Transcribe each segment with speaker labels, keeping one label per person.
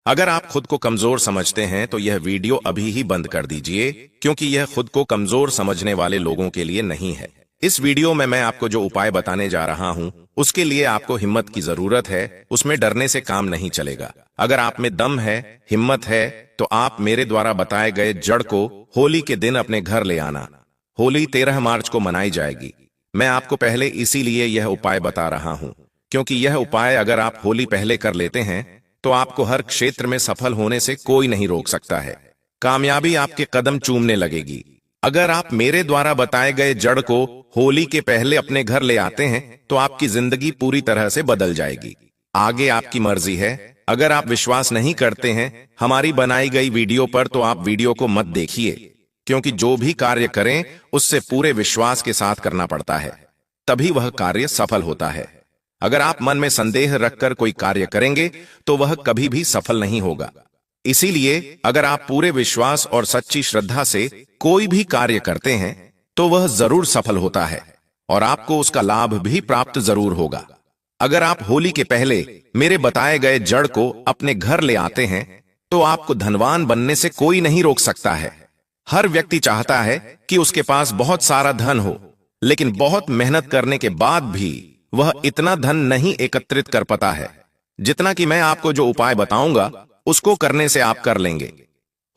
Speaker 1: अगर आप खुद को कमजोर समझते हैं तो यह वीडियो अभी ही बंद कर दीजिए, क्योंकि यह खुद को कमजोर समझने वाले लोगों के लिए नहीं है। इस वीडियो में मैं आपको जो उपाय बताने जा रहा हूं, उसके लिए आपको हिम्मत की जरूरत है। उसमें डरने से काम नहीं चलेगा। अगर आप में दम है, हिम्मत है, तो आप मेरे द्वारा बताए गए जड़ को होली के दिन अपने घर ले आना। होली 13 मार्च को मनाई जाएगी। मैं आपको पहले इसीलिए यह उपाय बता रहा हूं, क्योंकि यह उपाय अगर आप होली पहले कर लेते हैं तो आपको हर क्षेत्र में सफल होने से कोई नहीं रोक सकता है। कामयाबी आपके कदम चूमने लगेगी। अगर आप मेरे द्वारा बताए गए जड़ को होली के पहले अपने घर ले आते हैं तो आपकी जिंदगी पूरी तरह से बदल जाएगी। आगे आपकी मर्जी है। अगर आप विश्वास नहीं करते हैं हमारी बनाई गई वीडियो पर, तो आप वीडियो को मत देखिए, क्योंकि जो भी कार्य करें उससे पूरे विश्वास के साथ करना पड़ता है, तभी वह कार्य सफल होता है। अगर आप मन में संदेह रखकर कोई कार्य करेंगे तो वह कभी भी सफल नहीं होगा। इसीलिए अगर आप पूरे विश्वास और सच्ची श्रद्धा से कोई भी कार्य करते हैं तो वह जरूर सफल होता है और आपको उसका लाभ भी प्राप्त जरूर होगा। अगर आप होली के पहले मेरे बताए गए जड़ को अपने घर ले आते हैं तो आपको धनवान बनने से कोई नहीं रोक सकता है। हर व्यक्ति चाहता है कि उसके पास बहुत सारा धन हो, लेकिन बहुत मेहनत करने के बाद भी वह इतना धन नहीं एकत्रित कर पाता है जितना कि मैं आपको जो उपाय बताऊंगा उसको करने से आप कर लेंगे।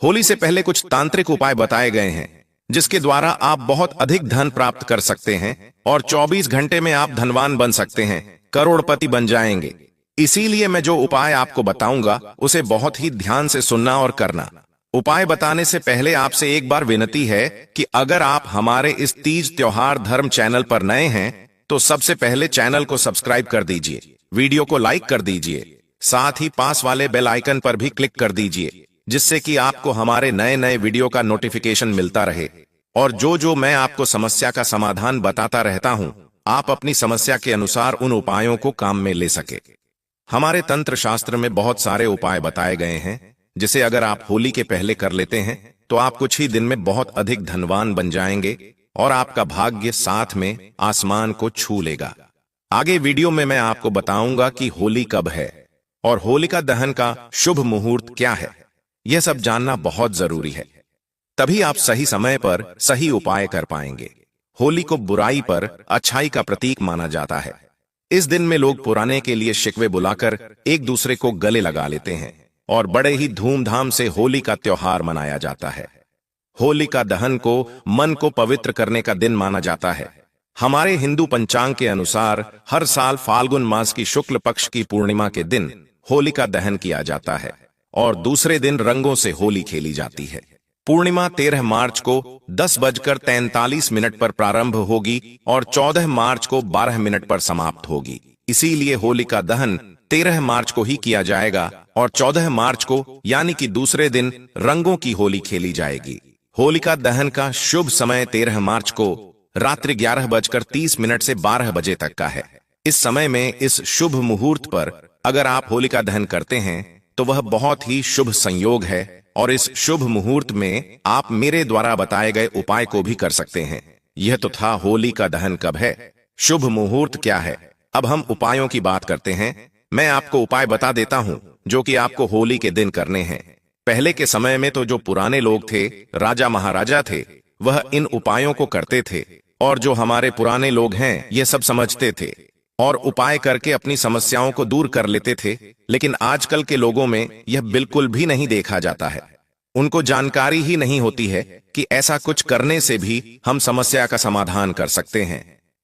Speaker 1: होली से पहले कुछ तांत्रिक उपाय बताए गए हैं जिसके द्वारा आप बहुत अधिक धन प्राप्त कर सकते हैं और 24 घंटे में आप धनवान बन सकते हैं, करोड़पति बन जाएंगे। इसीलिए मैं जो उपाय आपको बताऊंगा उसे बहुत ही ध्यान से सुनना और करना। उपाय बताने से पहले आपसे एक बार विनती है कि अगर आप हमारे इस तीज त्योहार धर्म चैनल पर नए हैं तो सबसे पहले चैनल को सब्सक्राइब कर दीजिए, वीडियो को लाइक कर दीजिए, साथ ही पास वाले बेल आइकन पर भी क्लिक कर दीजिए, जिससे कि आपको हमारे नए नए वीडियो का नोटिफिकेशन मिलता रहे। और जो मैं आपको समस्या का समाधान बताता रहता हूं, आप अपनी समस्या के अनुसार उन उपायों को काम में ले सके। हमारे तंत्र शास्त्र में बहुत सारे उपाय बताए गए हैं, जिसे अगर आप होली के पहले कर लेते हैं तो आप कुछ ही दिन में बहुत अधिक धनवान बन जाएंगे और आपका भाग्य साथ में आसमान को छू लेगा। आगे वीडियो में मैं आपको बताऊंगा कि होली कब है और होलिका दहन का शुभ मुहूर्त क्या है। यह सब जानना बहुत जरूरी है, तभी आप सही समय पर सही उपाय कर पाएंगे। होली को बुराई पर अच्छाई का प्रतीक माना जाता है। इस दिन में लोग पुराने के लिए शिकवे बुलाकर एक दूसरे को गले लगा लेते हैं और बड़े ही धूमधाम से होली का त्योहार मनाया जाता है। होलिका दहन को मन को पवित्र करने का दिन माना जाता है। हमारे हिंदू पंचांग के अनुसार हर साल फाल्गुन मास की शुक्ल पक्ष की पूर्णिमा के दिन होलिका दहन किया जाता है और दूसरे दिन रंगों से होली खेली जाती है। पूर्णिमा 13 मार्च को 10:43 पर प्रारंभ होगी और 14 मार्च को 12 मिनट पर समाप्त होगी। इसीलिए होलिका दहन 13 मार्च को ही किया जाएगा और 14 मार्च को यानी कि दूसरे दिन रंगों की होली खेली जाएगी। होलिका दहन का शुभ समय 13 मार्च को रात्रि 11:30 से 12 बजे तक का है। इस समय में इस शुभ मुहूर्त पर अगर आप होलिका दहन करते हैं तो वह बहुत ही शुभ संयोग है और इस शुभ मुहूर्त में आप मेरे द्वारा बताए गए उपाय को भी कर सकते हैं। यह तो था होलिका दहन कब है, शुभ मुहूर्त क्या है। अब हम उपायों की बात करते हैं। मैं आपको उपाय बता देता हूं जो कि आपको होली के दिन करने हैं। पहले के समय में तो जो पुराने लोग थे, राजा महाराजा थे, वह इन उपायों को करते थे और जो हमारे पुराने लोग हैं ये सब समझते थे और उपाय करके अपनी समस्याओं को दूर कर लेते थे। लेकिन आजकल के लोगों में यह बिल्कुल भी नहीं देखा जाता है। उनको जानकारी ही नहीं होती है कि ऐसा कुछ करने से भी हम समस्या का समाधान कर सकते हैं।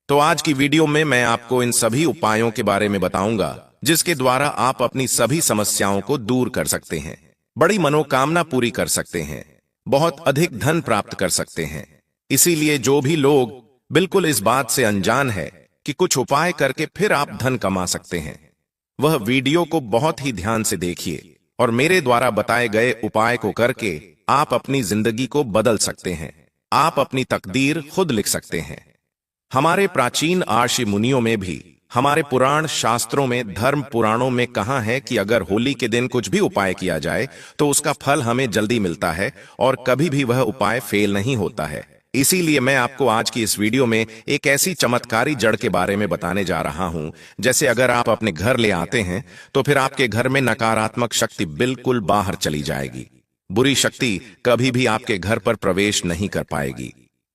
Speaker 1: तो आज की वीडियो में मैं आपको इन सभी उपायों के बारे में बताऊंगा जिसके द्वारा आप अपनी सभी समस्याओं को दूर कर सकते हैं, बड़ी मनोकामना पूरी कर सकते हैं, बहुत अधिक धन प्राप्त कर सकते हैं। इसीलिए जो भी लोग बिल्कुल इस बात से अनजान है कि कुछ उपाय करके फिर आप धन कमा सकते हैं, वह वीडियो को बहुत ही ध्यान से देखिए और मेरे द्वारा बताए गए उपाय को करके आप अपनी जिंदगी को बदल सकते हैं। आप अपनी तकदीर खुद लिख सकते हैं। हमारे प्राचीन ऋषि मुनियों में भी, हमारे पुराण शास्त्रों में, धर्म पुराणों में कहा है कि अगर होली के दिन कुछ भी उपाय किया जाए तो उसका फल हमें जल्दी मिलता है और कभी भी वह उपाय फेल नहीं होता है। इसीलिए मैं आपको आज की इस वीडियो में एक ऐसी चमत्कारी जड़ के बारे में बताने जा रहा हूं, जैसे अगर आप अपने घर ले आते हैं तो फिर आपके घर में नकारात्मक शक्ति बिल्कुल बाहर चली जाएगी। बुरी शक्ति कभी भी आपके घर पर प्रवेश नहीं कर पाएगी।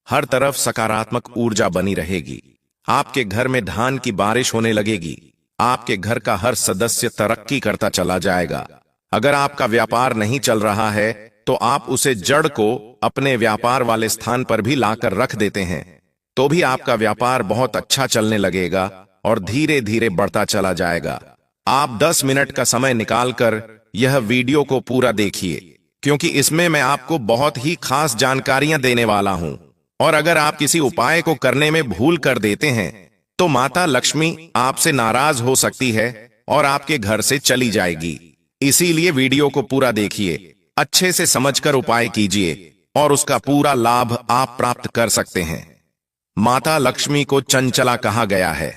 Speaker 1: हर तरफ सकारात्मक ऊर्जा बनी रहेगी। आपके घर में धान की बारिश होने लगेगी। आपके घर का हर सदस्य तरक्की करता चला जाएगा। अगर आपका व्यापार नहीं चल रहा है तो आप उसे जड़ को अपने व्यापार वाले स्थान पर भी लाकर रख देते हैं, तो भी आपका व्यापार बहुत अच्छा चलने लगेगा और धीरे धीरे बढ़ता चला जाएगा। आप 10 मिनट का समय निकालकर यह वीडियो को पूरा देखिए, क्योंकि इसमें मैं आपको बहुत ही खास जानकारियां देने वाला हूं। और अगर आप किसी उपाय को करने में भूल कर देते हैं तो माता लक्ष्मी आपसे नाराज हो सकती है और आपके घर से चली जाएगी। इसीलिए वीडियो को पूरा देखिए, अच्छे से समझकर उपाय कीजिए और उसका पूरा लाभ आप प्राप्त कर सकते हैं। माता लक्ष्मी को चंचला कहा गया है।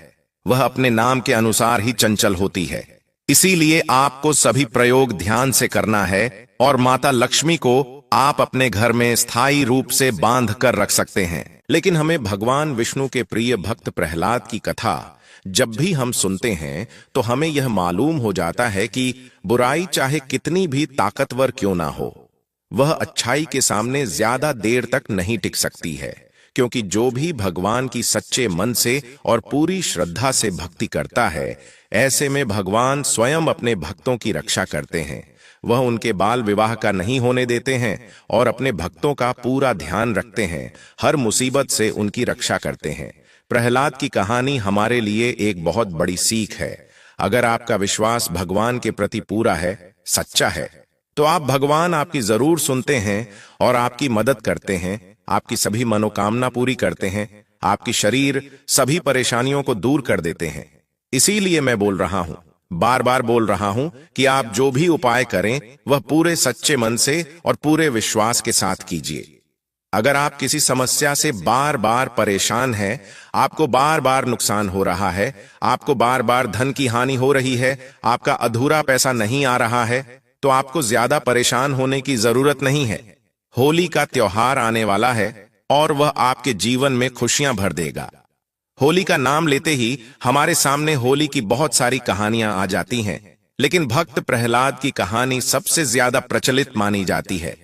Speaker 1: वह अपने नाम के अनुसार ही चंचल होती है। इसीलिए आपको सभी प्रयोग ध्यान से करना है और माता लक्ष्मी को आप अपने घर में स्थायी रूप से बांध कर रख सकते हैं। लेकिन हमें भगवान विष्णु के प्रिय भक्त प्रहलाद की कथा जब भी हम सुनते हैं तो हमें यह मालूम हो जाता है कि बुराई चाहे कितनी भी ताकतवर क्यों ना हो, वह अच्छाई के सामने ज्यादा देर तक नहीं टिक सकती है। क्योंकि जो भी भगवान की सच्चे मन से और पूरी श्रद्धा से भक्ति करता है, ऐसे में भगवान स्वयं अपने भक्तों की रक्षा करते हैं। वह उनके बाल विवाह का नहीं होने देते हैं और अपने भक्तों का पूरा ध्यान रखते हैं। हर मुसीबत से उनकी रक्षा करते हैं। प्रहलाद की कहानी हमारे लिए एक बहुत बड़ी सीख है। अगर आपका विश्वास भगवान के प्रति पूरा है, सच्चा है, तो आप भगवान आपकी जरूर सुनते हैं और आपकी मदद करते हैं, आपकी सभी मनोकामना पूरी करते हैं, आपकी शरीर सभी परेशानियों को दूर कर देते हैं। इसीलिए मैं बोल रहा हूं, बार बार बोल रहा हूं कि आप जो भी उपाय करें वह पूरे सच्चे मन से और पूरे विश्वास के साथ कीजिए। अगर आप किसी समस्या से बार बार परेशान हैं, आपको बार बार नुकसान हो रहा है, आपको बार बार धन की हानि हो रही है, आपका अधूरा पैसा नहीं आ रहा है, तो आपको ज्यादा परेशान होने की जरूरत नहीं है। होली का त्योहार आने वाला है और वह आपके जीवन में खुशियां भर देगा। होली का नाम लेते ही हमारे सामने होली की बहुत सारी कहानियां आ जाती हैं, लेकिन भक्त प्रहलाद की कहानी सबसे ज्यादा प्रचलित मानी जाती है।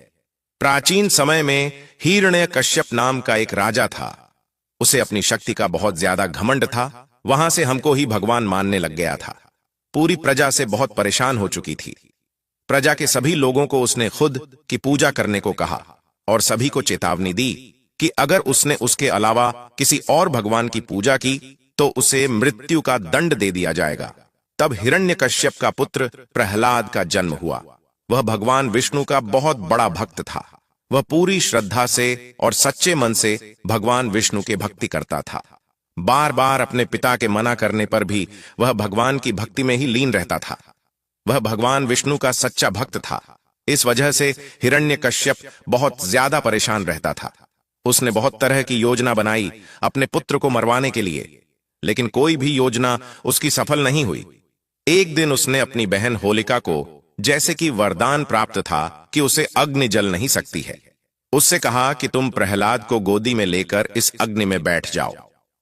Speaker 1: प्राचीन समय में हिरण्यकश्यप नाम का एक राजा था। उसे अपनी शक्ति का बहुत ज्यादा घमंड था। वहां से हमको ही भगवान मानने लग गया था। पूरी प्रजा से बहुत परेशान हो चुकी थी। प्रजा के सभी लोगों को उसने खुद की पूजा करने को कहा और सभी को चेतावनी दी कि अगर उसने उसके अलावा किसी और भगवान की पूजा की तो उसे मृत्यु का दंड दे दिया जाएगा। तब हिरण्यकश्यप का पुत्र प्रहलाद का जन्म हुआ। वह भगवान विष्णु का बहुत बड़ा भक्त था। वह पूरी श्रद्धा से और सच्चे मन से भगवान विष्णु की भक्ति करता था। बार बार अपने पिता के मना करने पर भी वह भगवान की भक्ति में ही लीन रहता था। वह भगवान विष्णु का सच्चा भक्त था। इस वजह से हिरण्यकश्यप बहुत ज्यादा परेशान रहता था। उसने बहुत तरह की योजना बनाई अपने पुत्र को मरवाने के लिए, लेकिन कोई भी योजना उसकी सफल नहीं हुई। एक दिन उसने अपनी बहन होलिका को, जैसे कि वरदान प्राप्त था कि उसे अग्नि जल नहीं सकती है, उससे कहा कि तुम प्रहलाद को गोदी में लेकर इस अग्नि में बैठ जाओ।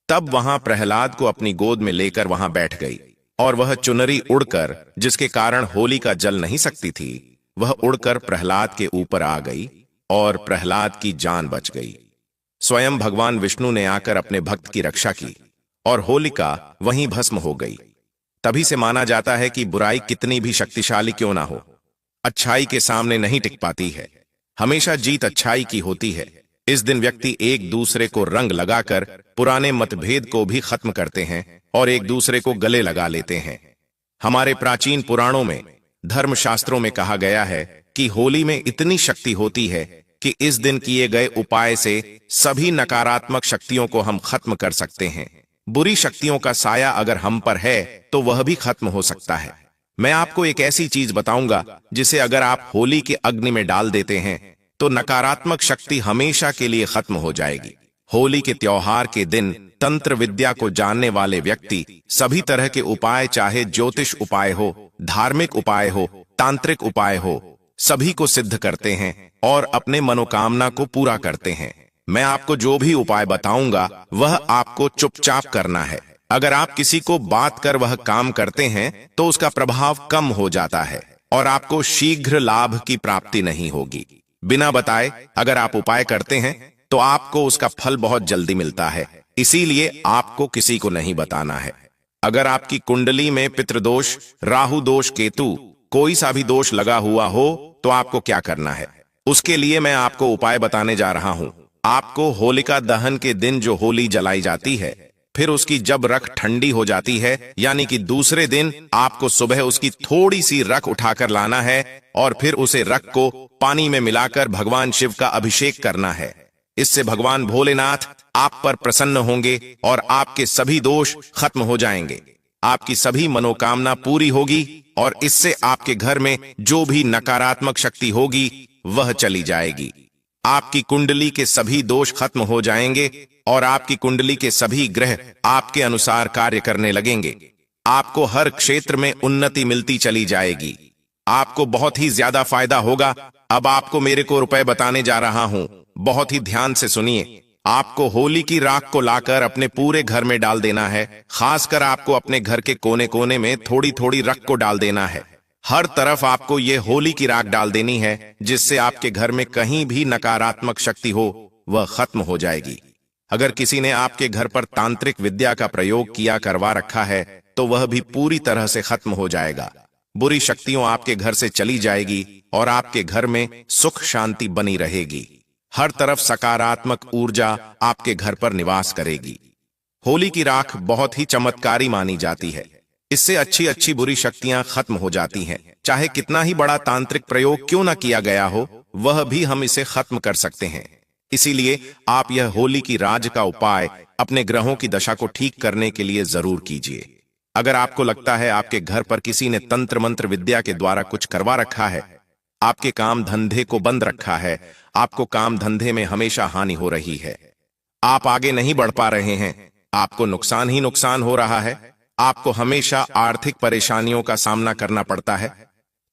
Speaker 1: तब वहां प्रहलाद को अपनी गोद में लेकर वहां बैठ गई और वह चुनरी उड़कर, जिसके कारण होलिका जल नहीं सकती थी, वह उड़कर प्रहलाद के ऊपर आ गई और प्रहलाद की जान बच गई। स्वयं भगवान विष्णु ने आकर अपने भक्त की रक्षा की और होलिका वहीं भस्म हो गई। तभी से माना जाता है कि बुराई कितनी भी शक्तिशाली क्यों ना हो, अच्छाई के सामने नहीं टिक पाती है। हमेशा जीत अच्छाई की होती है। इस दिन व्यक्ति एक दूसरे को रंग लगाकर पुराने मतभेद को भी खत्म करते हैं और एक दूसरे को गले लगा लेते हैं। हमारे प्राचीन पुराणों में, धर्मशास्त्रों में कहा गया है कि होली में इतनी शक्ति होती है कि इस दिन किए गए उपाय से सभी नकारात्मक शक्तियों को हम खत्म कर सकते हैं। बुरी शक्तियों का साया अगर हम पर है तो वह भी खत्म हो सकता है। मैं आपको एक ऐसी चीज बताऊंगा जिसे अगर आप होली के अग्नि में डाल देते हैं तो नकारात्मक शक्ति हमेशा के लिए खत्म हो जाएगी। होली के त्योहार के दिन तंत्र विद्या को जानने वाले व्यक्ति सभी तरह के उपाय, चाहे ज्योतिष उपाय हो, धार्मिक उपाय हो, तांत्रिक उपाय हो, सभी को सिद्ध करते हैं और अपने मनोकामना को पूरा करते हैं। मैं आपको जो भी उपाय बताऊंगा वह आपको चुपचाप करना है। अगर आप किसी को बात कर वह काम करते हैं तो उसका प्रभाव कम हो जाता है और आपको शीघ्र लाभ की प्राप्ति नहीं होगी। बिना बताए अगर आप उपाय करते हैं तो आपको उसका फल बहुत जल्दी मिलता है, इसीलिए आपको किसी को नहीं बताना है। अगर आपकी कुंडली में पितृदोष, राहु दोष, केतु कोई सा भी दोष लगा हुआ हो तो आपको क्या करना है, उसके लिए मैं आपको उपाय बताने जा रहा हूं। आपको होलिका दहन के दिन जो होली जलाई जाती है, फिर उसकी जब रख ठंडी हो जाती है, यानी कि दूसरे दिन आपको सुबह उसकी थोड़ी सी रख उठाकर लाना है और फिर उसे रख को पानी में मिलाकर भगवान शिव का अभिषेक करना है। इससे भगवान भोलेनाथ आप पर प्रसन्न होंगे और आपके सभी दोष खत्म हो जाएंगे। आपकी सभी मनोकामना पूरी होगी और इससे आपके घर में जो भी नकारात्मक शक्ति होगी वह चली जाएगी। आपकी कुंडली के सभी दोष खत्म हो जाएंगे और आपकी कुंडली के सभी ग्रह आपके अनुसार कार्य करने लगेंगे। आपको हर क्षेत्र में उन्नति मिलती चली जाएगी। आपको बहुत ही ज्यादा फायदा होगा। अब आपको मेरे को रुपए बताने जा रहा हूं, बहुत ही ध्यान से सुनिए। आपको होली की राख को लाकर अपने पूरे घर में डाल देना है। खासकर आपको अपने घर के कोने कोने में थोड़ी थोड़ी रख को डाल देना है। हर तरफ आपको ये होली की राख डाल देनी है, जिससे आपके घर में कहीं भी नकारात्मक शक्ति हो वह खत्म हो जाएगी। अगर किसी ने आपके घर पर तांत्रिक विद्या का प्रयोग किया करवा रखा है तो वह भी पूरी तरह से खत्म हो जाएगा। बुरी शक्तियों आपके घर से चली जाएगी और आपके घर में सुख शांति बनी रहेगी। हर तरफ सकारात्मक ऊर्जा आपके घर पर निवास करेगी। होली की राख बहुत ही चमत्कारी मानी जाती है। इससे अच्छी अच्छी बुरी शक्तियां खत्म हो जाती हैं। चाहे कितना ही बड़ा तांत्रिक प्रयोग क्यों न किया गया हो, वह भी हम इसे खत्म कर सकते हैं। इसीलिए आप यह होली की राज का उपाय अपने ग्रहों की दशा को ठीक करने के लिए जरूर कीजिए। अगर आपको लगता है आपके घर पर किसी ने तंत्र मंत्र विद्या के द्वारा कुछ करवा रखा है, आपके काम धंधे को बंद रखा है, आपको काम धंधे में हमेशा हानि हो रही है, आप आगे नहीं बढ़ पा रहे हैं, आपको नुकसान ही नुकसान हो रहा है, आपको हमेशा आर्थिक परेशानियों का सामना करना पड़ता है,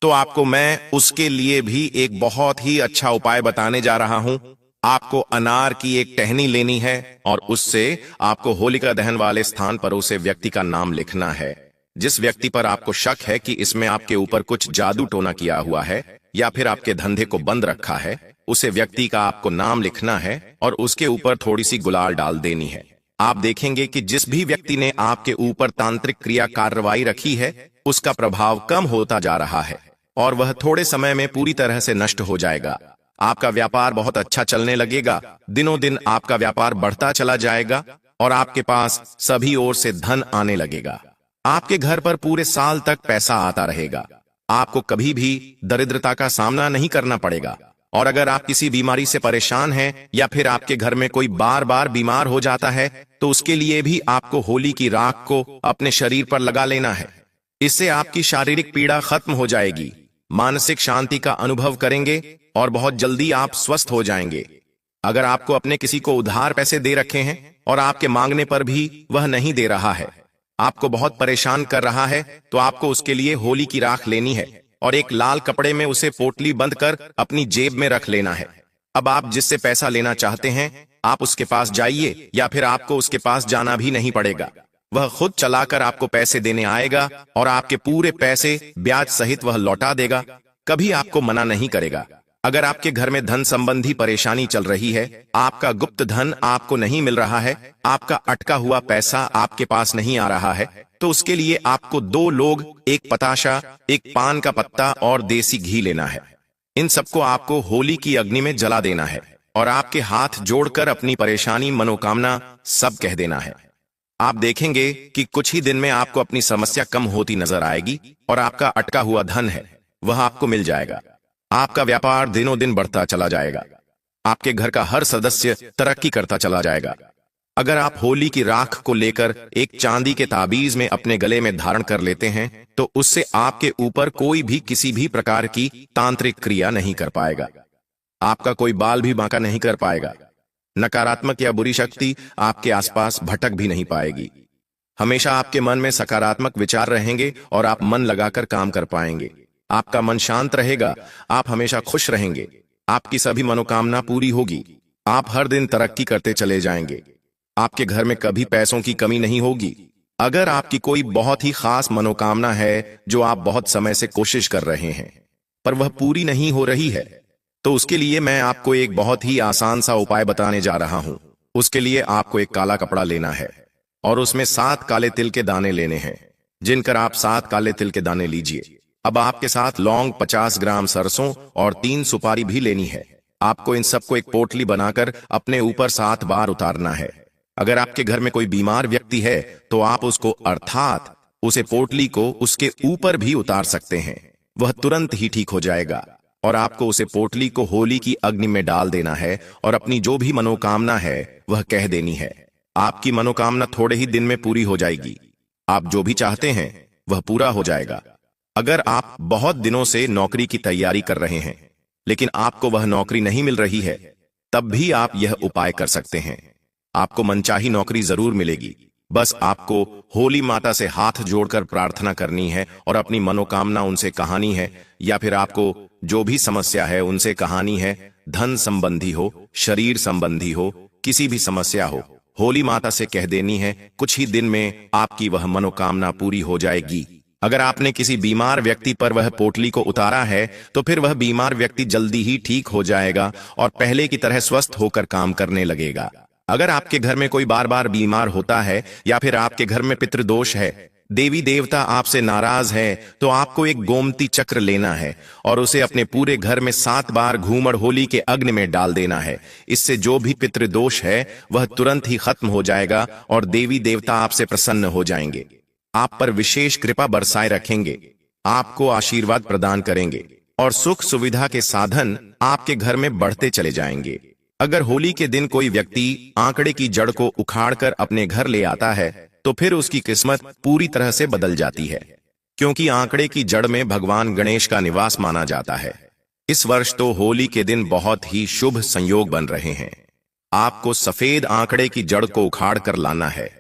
Speaker 1: तो आपको मैं उसके लिए भी एक बहुत ही अच्छा उपाय बताने जा रहा हूं। आपको अनार की एक टहनी लेनी है और उससे आपको होलिका दहन वाले स्थान पर उसे व्यक्ति का नाम लिखना है। जिस व्यक्ति पर आपको शक है कि इसमें आपके ऊपर कुछ जादू टोना किया हुआ है या फिर आपके धंधे को बंद रखा है, उसे व्यक्ति का आपको नाम लिखना है और उसके ऊपर थोड़ी सी गुलाल डाल देनी है। आप देखेंगे कि जिस भी व्यक्ति ने आपके ऊपर तांत्रिक क्रिया कार्रवाई रखी है, उसका प्रभाव कम होता जा रहा है और वह थोड़े समय में पूरी तरह से नष्ट हो जाएगा। आपका व्यापार बहुत अच्छा चलने लगेगा। दिनों दिन आपका व्यापार बढ़ता चला जाएगा और आपके पास सभी ओर से धन आने लगेगा। आपके घर पर पूरे साल तक पैसा आता रहेगा। आपको कभी भी दरिद्रता का सामना नहीं करना पड़ेगा। और अगर आप किसी बीमारी से परेशान हैं या फिर आपके घर में कोई बार बार बीमार हो जाता है, तो उसके लिए भी आपको होली की राख को अपने शरीर पर लगा लेना है। इससे आपकी शारीरिक पीड़ा खत्म हो जाएगी, मानसिक शांति का अनुभव करेंगे और बहुत जल्दी आप स्वस्थ हो जाएंगे। अगर आपको अपने किसी को उधार पैसे दे रखे हैं और आपके मांगने पर भी वह नहीं दे रहा है, आपको बहुत परेशान कर रहा है, तो आपको उसके लिए होली की राख लेनी है और एक लाल कपड़े में उसे पोटली बंद कर अपनी जेब में रख लेना है। अब आप जिससे पैसा लेना चाहते हैं, आप उसके पास जाइए या फिर आपको उसके पास जाना भी नहीं पड़ेगा। वह खुद चलाकर आपको पैसे देने आएगा और आपके पूरे पैसे ब्याज सहित वह लौटा देगा, कभी आपको मना नहीं करेगा। अगर आपके घर में धन संबंधी परेशानी चल रही है, आपका गुप्त धन आपको नहीं मिल रहा है, आपका अटका हुआ पैसा आपके पास नहीं आ रहा है, तो उसके लिए आपको 2 लोग, एक पताशा, एक पान का पत्ता और देसी घी लेना है। इन सबको आपको होली की अग्नि में जला देना है और आपके हाथ जोड़कर अपनी परेशानी, मनोकामना सब कह देना है। आप देखेंगे कि कुछ ही दिन में आपको अपनी समस्या कम होती नजर आएगी और आपका अटका हुआ धन है वह आपको मिल जाएगा। आपका व्यापार दिनों दिन बढ़ता चला जाएगा। आपके घर का हर सदस्य तरक्की करता चला जाएगा। अगर आप होली की राख को लेकर एक चांदी के ताबीज में अपने गले में धारण कर लेते हैं, तो उससे आपके ऊपर कोई भी किसी भी प्रकार की तांत्रिक क्रिया नहीं कर पाएगा। आपका कोई बाल भी बांका नहीं कर पाएगा। नकारात्मक या बुरी शक्ति आपके आसपास भटक भी नहीं पाएगी। हमेशा आपके मन में सकारात्मक विचार रहेंगे और आप मन लगाकर काम कर पाएंगे। आपका मन शांत रहेगा, आप हमेशा खुश रहेंगे, आपकी सभी मनोकामना पूरी होगी। आप हर दिन तरक्की करते चले जाएंगे। आपके घर में कभी पैसों की कमी नहीं होगी। अगर आपकी कोई बहुत ही खास मनोकामना है जो आप बहुत समय से कोशिश कर रहे हैं पर वह पूरी नहीं हो रही है, तो उसके लिए मैं आपको एक बहुत ही आसान सा उपाय बताने जा रहा हूं। उसके लिए आपको एक काला कपड़ा लेना है और उसमें 7 काले तिल के दाने लेने हैं। जिनकर आप 7 काले तिल के दाने लीजिए। अब आपके साथ लौंग, 50 ग्राम सरसों और 3 सुपारी भी लेनी है। आपको इन सबको एक पोटली बनाकर अपने ऊपर 7 बार उतारना है। अगर आपके घर में कोई बीमार व्यक्ति है तो आप उसको अर्थात उसे पोटली को उसके ऊपर भी उतार सकते हैं। वह तुरंत ही ठीक हो जाएगा। और आपको उसे पोटली को होली की अग्नि में डाल देना है और अपनी जो भी मनोकामना है वह कह देनी है। आपकी मनोकामना थोड़े ही दिन में पूरी हो जाएगी। आप जो भी चाहते हैं वह पूरा हो जाएगा। अगर आप बहुत दिनों से नौकरी की तैयारी कर रहे हैं लेकिन आपको वह नौकरी नहीं मिल रही है, तब भी आप यह उपाय कर सकते हैं। आपको मनचाही नौकरी जरूर मिलेगी। बस आपको होली माता से हाथ जोड़कर प्रार्थना करनी है और अपनी मनोकामना उनसे कहानी है, या फिर आपको जो भी समस्या है उनसे कहानी है। धन संबंधी हो, शरीर संबंधी हो, किसी भी समस्या हो, होली माता से कह देनी है। कुछ ही दिन में आपकी वह मनोकामना पूरी हो जाएगी। अगर आपने किसी बीमार व्यक्ति पर वह पोटली को उतारा है तो फिर वह बीमार व्यक्ति जल्दी ही ठीक हो जाएगा और पहले की तरह स्वस्थ होकर काम करने लगेगा। अगर आपके घर में कोई बार बार बीमार होता है या फिर आपके घर में पितृदोष है, देवी देवता आपसे नाराज है, तो आपको एक गोमती चक्र लेना है और उसे अपने पूरे घर में 7 बार घूमड़ होली के अग्नि में डाल देना है। इससे जो भी पितृदोष है वह तुरंत ही खत्म हो जाएगा और देवी देवता आपसे प्रसन्न हो जाएंगे। आप पर विशेष कृपा बरसाए रखेंगे, आपको आशीर्वाद प्रदान करेंगे और सुख सुविधा के साधन आपके घर में बढ़ते चले जाएंगे। अगर होली के दिन कोई व्यक्ति आंकड़े की जड़ को उखाड़कर अपने घर ले आता है तो फिर उसकी किस्मत पूरी तरह से बदल जाती है, क्योंकि आंकड़े की जड़ में भगवान गणेश का निवास माना जाता है। इस वर्ष तो होली के दिन बहुत ही शुभ संयोग बन रहे हैं। आपको सफेद आंकड़े की जड़ को उखाड़ कर लाना है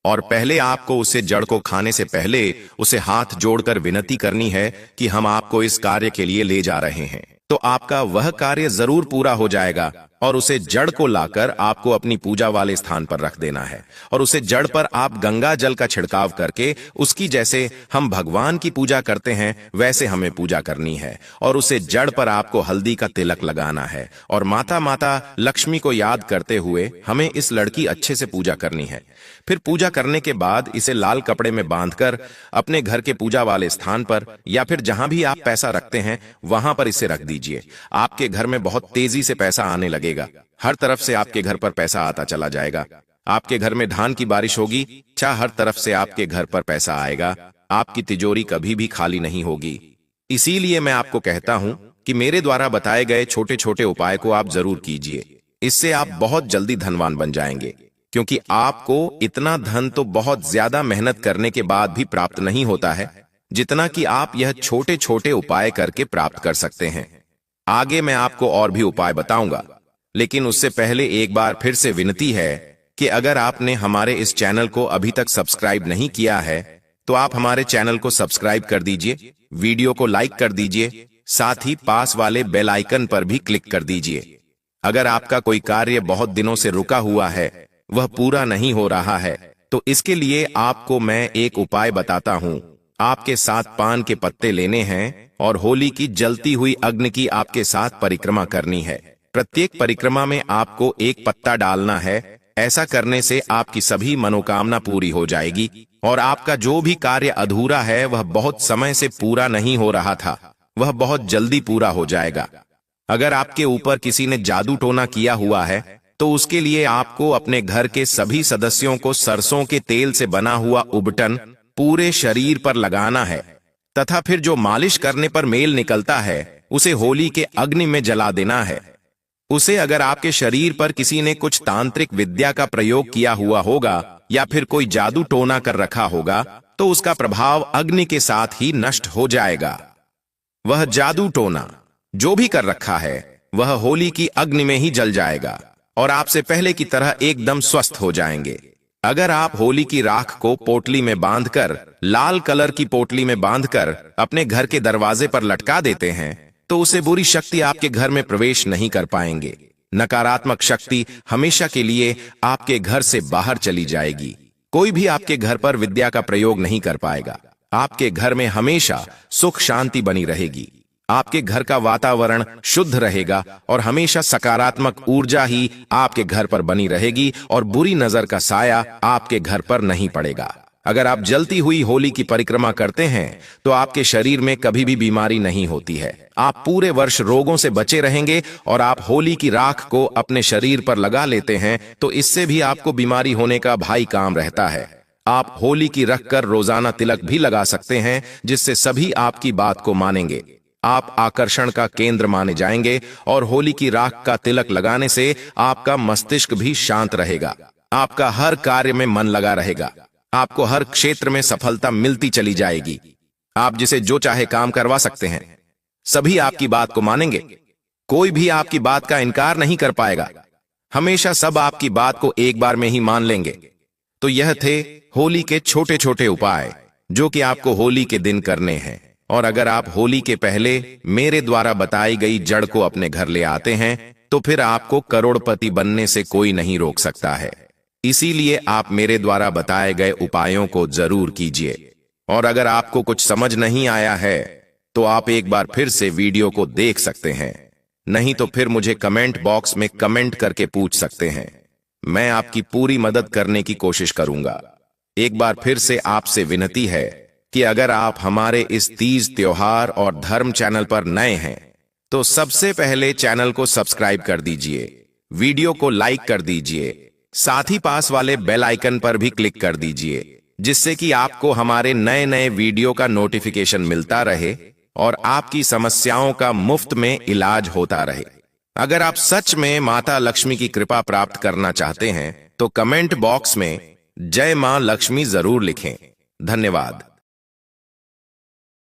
Speaker 1: और पहले आपको उसे जड़ को खाने से पहले उसे हाथ जोड़कर विनती करनी है कि हम आपको इस कार्य के लिए ले जा रहे हैं। तो आपका वह कार्य जरूर पूरा हो जाएगा और उसे जड़ को लाकर आपको अपनी पूजा वाले स्थान पर रख देना है और उसे जड़ पर आप गंगा जल का छिड़काव करके उसकी जैसे हम भगवान की पूजा करते हैं वैसे हमें पूजा करनी है। और उसे जड़ पर आपको हल्दी का तिलक लगाना है और माता लक्ष्मी को याद करते हुए हमें इस लड़की अच्छे से पूजा करनी है। फिर पूजा करने के बाद इसे लाल कपड़े में बांधकर अपने घर के पूजा वाले स्थान पर या फिर जहां भी आप पैसा रखते हैं वहां पर इसे रख दीजिए। आपके घर में बहुत तेजी से पैसा आने लगेगा। हर तरफ से आपके घर पर पैसा आता चला जाएगा। आपके घर में धान की बारिश होगी, हर तरफ से आपके घर पर पैसा आएगा। आपकी तिजोरी कभी भी खाली नहीं होगी। इसीलिए मैं आपको कहता हूं कि मेरे द्वारा बताए गए छोटे छोटे उपाय को आप जरूर कीजिए। इससे आप बहुत जल्दी धनवान बन जाएंगे, क्योंकि आपको इतना धन तो बहुत ज्यादा मेहनत करने के बाद भी प्राप्त नहीं होता है जितना कि आप यह छोटे छोटे उपाय करके प्राप्त कर सकते हैं। आगे मैं आपको और भी उपाय बताऊंगा, लेकिन उससे पहले एक बार फिर से विनती है कि अगर आपने हमारे इस चैनल को अभी तक सब्सक्राइब नहीं किया है तो आप हमारे चैनल को सब्सक्राइब कर दीजिए, वीडियो को लाइक कर दीजिए, साथ ही पास वाले बेल आइकन पर भी क्लिक कर दीजिए। अगर आपका कोई कार्य बहुत दिनों से रुका हुआ है, वह पूरा नहीं हो रहा है, तो इसके लिए आपको मैं एक उपाय बताता हूं। आपके साथ पान के पत्ते लेने हैं और होली की जलती हुई अग्नि की आपके साथ परिक्रमा करनी है। प्रत्येक परिक्रमा में आपको एक पत्ता डालना है। ऐसा करने से आपकी सभी मनोकामना पूरी हो जाएगी और आपका जो भी कार्य अधूरा है, वह बहुत समय से पूरा नहीं हो रहा था, वह बहुत जल्दी पूरा हो जाएगा। अगर आपके ऊपर किसी ने जादू टोना किया हुआ है तो उसके लिए आपको अपने घर के सभी सदस्यों को सरसों के तेल से बना हुआ उबटन पूरे शरीर पर लगाना है तथा फिर जो मालिश करने पर मेल निकलता है उसे होली के अग्नि में जला देना है। उसे अगर आपके शरीर पर किसी ने कुछ तांत्रिक विद्या का प्रयोग किया हुआ होगा या फिर कोई जादू टोना कर रखा होगा तो उसका प्रभाव अग्नि के साथ ही नष्ट हो जाएगा। वह जादू टोना जो भी कर रखा है वह होली की अग्नि में ही जल जाएगा और आपसे पहले की तरह एकदम स्वस्थ हो जाएंगे। अगर आप होली की राख को पोटली में बांधकर, लाल कलर की पोटली में बांधकर अपने घर के दरवाजे पर लटका देते हैं तो उसे बुरी शक्ति आपके घर में प्रवेश नहीं कर पाएंगे। नकारात्मक शक्ति हमेशा के लिए आपके घर से बाहर चली जाएगी। कोई भी आपके घर पर विद्या का प्रयोग नहीं कर पाएगा। आपके घर में हमेशा सुख शांति बनी रहेगी। आपके घर का वातावरण शुद्ध रहेगा और हमेशा सकारात्मक ऊर्जा ही आपके घर पर बनी रहेगी और बुरी नजर का साया आपके घर पर नहीं पड़ेगा। अगर आप जलती हुई होली की परिक्रमा करते हैं तो आपके शरीर में कभी भी बीमारी नहीं होती है। आप पूरे वर्ष रोगों से बचे रहेंगे और आप होली की राख को अपने शरीर पर लगा लेते हैं तो इससे भी आपको बीमारी होने का भारी काम रहता है। आप होली की रख कर रोजाना तिलक भी लगा सकते हैं जिससे सभी आपकी बात को मानेंगे। आप आकर्षण का केंद्र माने जाएंगे और होली की राख का तिलक लगाने से आपका मस्तिष्क भी शांत रहेगा। आपका हर कार्य में मन लगा रहेगा। आपको हर क्षेत्र में सफलता मिलती चली जाएगी। आप जिसे जो चाहे काम करवा सकते हैं। सभी आपकी बात को मानेंगे। कोई भी आपकी बात का इनकार नहीं कर पाएगा। हमेशा सब आपकी बात को एक बार में ही मान लेंगे। तो यह थे होली के छोटे छोटे उपाय जो कि आपको होली के दिन करने हैं। और अगर आप होली के पहले मेरे द्वारा बताई गई जड़ को अपने घर ले आते हैं तो फिर आपको करोड़पति बनने से कोई नहीं रोक सकता है। इसीलिए आप मेरे द्वारा बताए गए उपायों को जरूर कीजिए। और अगर आपको कुछ समझ नहीं आया है तो आप एक बार फिर से वीडियो को देख सकते हैं, नहीं तो फिर मुझे कमेंट बॉक्स में कमेंट करके पूछ सकते हैं। मैं आपकी पूरी मदद करने की कोशिश करूंगा। एक बार फिर से आपसे विनती है कि अगर आप हमारे इस तीज त्योहार और धर्म चैनल पर नए हैं तो सबसे पहले चैनल को सब्सक्राइब कर दीजिए, वीडियो को लाइक कर दीजिए, साथ ही पास वाले बेल आइकन पर भी क्लिक कर दीजिए जिससे कि आपको हमारे नए नए वीडियो का नोटिफिकेशन मिलता रहे और आपकी समस्याओं का मुफ्त में इलाज होता रहे। अगर आप सच में माता लक्ष्मी की कृपा प्राप्त करना चाहते हैं तो कमेंट बॉक्स में जय मां लक्ष्मी जरूर लिखें। धन्यवाद।